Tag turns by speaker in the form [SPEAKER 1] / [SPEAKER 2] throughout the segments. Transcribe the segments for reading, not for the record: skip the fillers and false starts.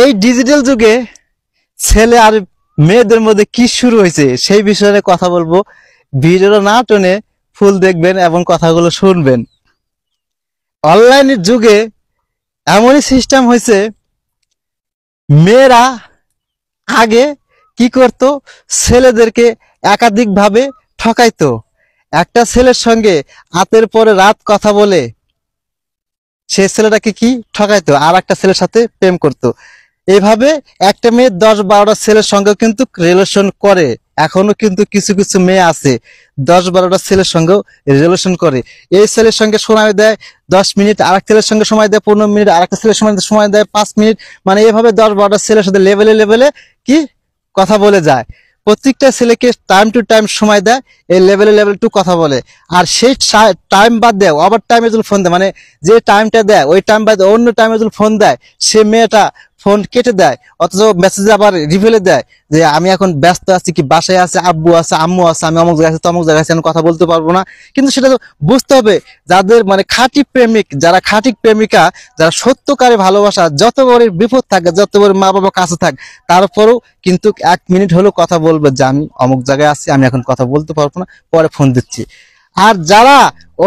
[SPEAKER 1] এই ডিজিটাল যুগে ছেলে আর মেয়েদের মধ্যে কি শুরু হয়েছে সেই বিষয়ে কথা বলবো। ভিডিওটা না টেনে ফুল দেখবেন এবং কথাগুলো শুনবেন। অনলাইনের যুগে এমনই সিস্টেম হয়েছে, মেয়েরা আগে কি করত, ছেলেদেরকে একাধিকভাবে ঠকাইতো। একটা ছেলের সঙ্গে রাতের পরে রাত কথা বলে সে ছেলেটাকে কি ঠকাইতো, আর একটা ছেলের সাথে প্রেম করত। এভাবে একটা মেয়ে 10-12টা ছেলের সঙ্গে কিন্তু রিলেশন করে। এখনো কিন্তু কিছু কিছু মেয়ে আছে 10-12টা ছেলের সঙ্গেও রিলেশন করে। এই ছেলের সঙ্গে সময় দেয় 10 মিনিট, আরেক ছেলের সঙ্গে সময় দেয় 15 মিনিট, আরেকটা ছেলের সময় দেয় 5 মিনিট। মানে এভাবে 10-12টা ছেলের সাথে লেভেলে লেভেলে কি কথা বলে যায়। প্রত্যেকটা ছেলেকে টাইম টু টাইম সময় দেয়, এই লেভেলে লেভেল টু কথা বলে। আর সেই টাইম বাদ দেয়, ওভার টাইমে যদি ফোন দেয়, মানে যে টাইমটা দেয় ওই টাইম বাদ অন্য টাইমে যদি ফোন দেয়, সে মেয়েটা ফোন কেটে দেয়, অথচ মেসেজে আবার রিভেলে দেয় যে আমি এখন ব্যস্ত আছি, কি বাসায় আছে, আব্বু আছে, আম্মু আছে, আমি অমুক জায়গায় আছি, তমুক জায়গায় আছি, আমি কথা বলতে পারবো না। কিন্তু সেটা তো বুঝতে হবে, যাদের মানে খাঁটি প্রেমিক, যারা খাঁটি প্রেমিকা, যারা সত্যকারে ভালোবাসা, যত বড় বিপদ থাকে, যত বড় মা বাবা কাছে থাক, তারপরেও কিন্তু 1 মিনিট হলেও কথা বলবে যে আমি অমুক জায়গায় আছি, আমি এখন কথা বলতে পারবো না, পরে ফোন দিচ্ছি। আর যারা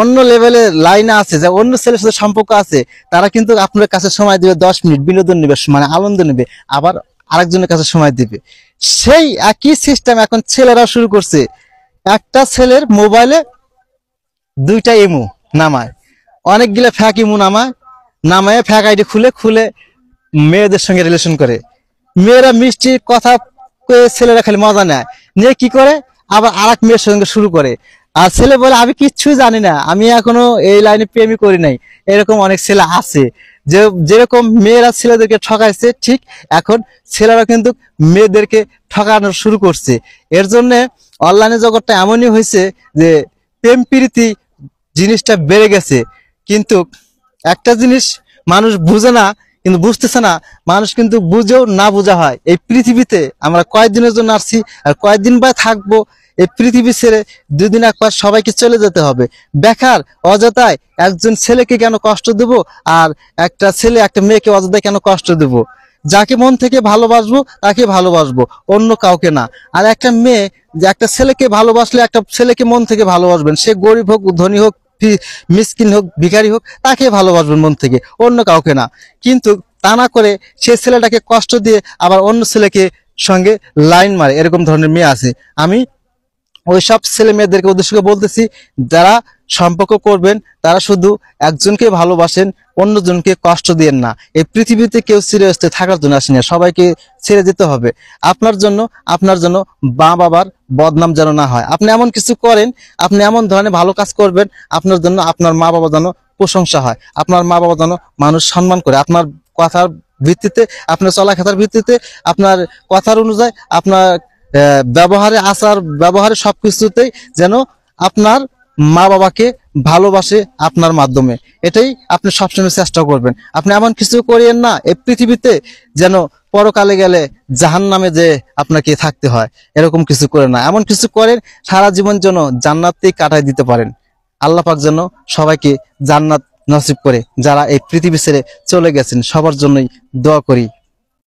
[SPEAKER 1] অন্য লেভেলের লাইনে আছে, যা অন্য ছেলের সাথে সম্পর্ক আছে, তারা কিন্তু আপনার কাছে সময় দিবে 10 মিনিট, বিনোদন নেবে, মানে আনন্দ নেবে, আবার আরেকজনের কাছে সময় দিবে। সেই একই সিস্টেম এখন ছেলেরা শুরু করছে। একটা ছেলের মোবাইলে 2টা ইমো নামায়, অনেকগুলো ফ্যাক ইমো নামায় ফ্যাক আইডি খুলে খুলে মেয়েদের সঙ্গে রিলেশন করে। মেয়েরা মিষ্টি কথা কয়ে ছেলেরা খালি মজা নেয়, নিয়ে কি করে আবার আরেক মেয়ের সঙ্গে শুরু করে। আর ছেলে বলে আমি কিচ্ছু জানি না, আমি এখনো এই লাইনে প্রেমই করি নাই। এরকম অনেক ছেলে আছে। যে যেরকম মেয়েরা ছেলেদেরকে ঠকাইছে, ঠিক এখন ছেলেরা কিন্তু মেয়েদেরকে ঠকানো শুরু করছে। এর জন্য অনলাইনে জগৎটা এমনই হয়েছে যে প্রেম প্রীতি জিনিসটা বেড়ে গেছে। কিন্তু একটা জিনিস মানুষ বুঝে না, কিন্তু বুঝতেছে না, মানুষ কিন্তু বুঝেও না বোঝা হয়। এই পৃথিবীতে আমরা কয়েকদিনের জন্য আসছি, আর কয়েকদিন বা থাকবো। এই পৃথিবী ছেড়ে 2 দিন একবার সবাইকে চলে যেতে হবে। বেকার অযথায় একজন ছেলেকে কেন কষ্ট দেব, আর একটা ছেলে একটা মেয়েকে অযথায় কেন কষ্ট দেব? যাকে মন থেকে ভালোবাসবো তাকে ভালোবাসবো, অন্য কাউকে না। আর একটা মেয়ে যে একটা ছেলেকে ভালোবাসলে, একটা ছেলেকে মন থেকে ভালোবাসবেন, সে গরিব হোক, ধনী হোক, মিসকিন হোক, ভিখারি হোক, তাকে ভালোবাসবেন মন থেকে, অন্য কাউকে না। কিন্তু তা না করে সে ছেলেটাকে কষ্ট দিয়ে আবার অন্য ছেলেকে সঙ্গে লাইন মারে, এরকম ধরনের মেয়ে আছে। আমি ওই সব ছেলে মেয়েদেরকে উদ্দেশ্য করে বলতেছি, যারা সম্পর্ক করবেন তারা শুধু একজনকে ভালোবাসেন, অন্যজনকে কষ্ট দিয়েন না। এই পৃথিবীতে কেউ সিরিয়াসলি থাকার জন্য আসেনি, সবাইকে ছেড়ে যেতে হবে। আপনার জন্য মা বাবার বদনাম যেন না হয়। আপনি এমন কিছু করেন, আপনি এমন ধরনের ভালো কাজ করবেন, আপনার জন্য আপনার মা বাবা যেন প্রশংসা হয়, আপনার মা বাবা যেন মানুষ সম্মান করে, আপনার কথার ভিত্তিতে, আপনার চলাফেরার ভিত্তিতে, আপনার কথার অনুযায়ী, আপনার ব্যবহারে, আচার ব্যবহারে, সবকিছুতেই যেন আপনার মা বাবাকে ভালোবাসে আপনার মাধ্যমে। এটাই আপনি সবসময় চেষ্টা করবেন। আপনি এমন কিছু করিয়েন না এই পৃথিবীতে যেন পরকালে গেলে জাহান্নামে যে আপনাকে থাকতে হয়, এরকম কিছু করেন না। এমন কিছু করেন সারা জীবন যেন জান্নাতেই কাটাই দিতে পারেন। আল্লাহ পাক যেন সবাইকে জান্নাত নসিব করে। যারা এই পৃথিবী ছেড়ে চলে গেছেন সবার জন্যই দোয়া করি।